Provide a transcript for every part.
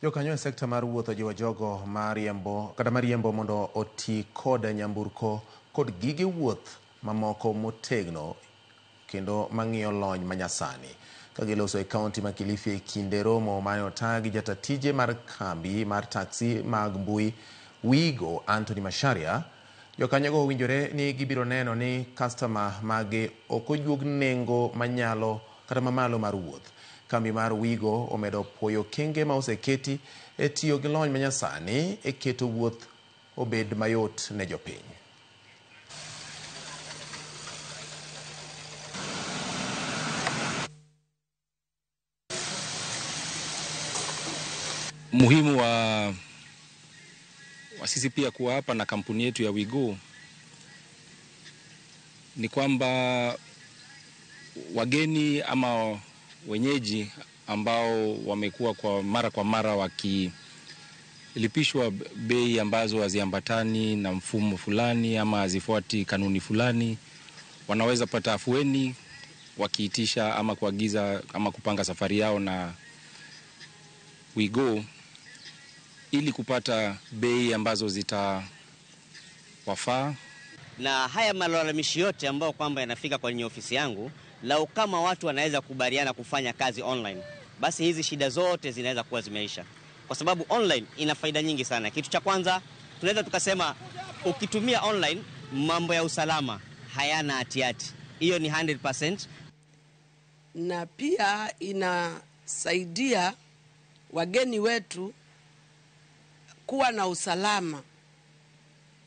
Jokanyo sekta mar wuotho jiwo jogo mariembo mondo oti kod nyamburko kod gige wuoth mamoko motegno kendo mang'iyo lony manyasani. Kagiloso e kaunti ma Kilifi e kinde romo mane otagi jatatije mar kambi mar taksi mag mbui Wigo Anthony Masharia, jokanyogo owinjore ni gibiro neno ni customer mage ok ojuog nengo manyalo kata mamalo mar wuoth. Kambi mar Wigo omedo puoyo kenge ma oseketi e tiyo gi lony manyasani e keto wuoth obed mayot ne jopiny. Muhimu wa sisi pia kuwa hapa na kampuni yetu ya Wigo ni kwamba wageni ama wenyeji ambao wamekuwa kwa mara wakilipishwa bei ambazo haziambatani na mfumo fulani ama hazifuati kanuni fulani, wanaweza pata afueni wakiitisha ama kuagiza ama kupanga safari yao na Wigo ili kupata bei ambazo zitawafaa. Na haya malalamishi yote ambao kwamba yanafika kwenye ofisi yangu, lau kama watu wanaweza kubaliana kufanya kazi online, basi hizi shida zote zinaweza kuwa zimeisha. Kwa sababu online ina faida nyingi sana. Kitu cha kwanza, tunaweza tukasema ukitumia online mambo ya usalama hayana hatihati. Hiyo ni 100%. Na pia inasaidia wageni wetu kuwa na usalama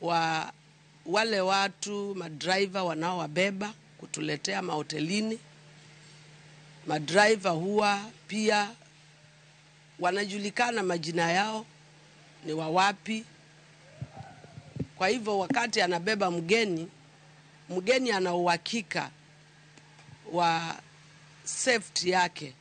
wa wale watu madriver wanaowabeba kutuletea mahotelini. Madriver huwa pia wanajulikana majina yao ni wawapi. Kwa hivyo wakati anabeba mgeni ana uhakika wa safety yake.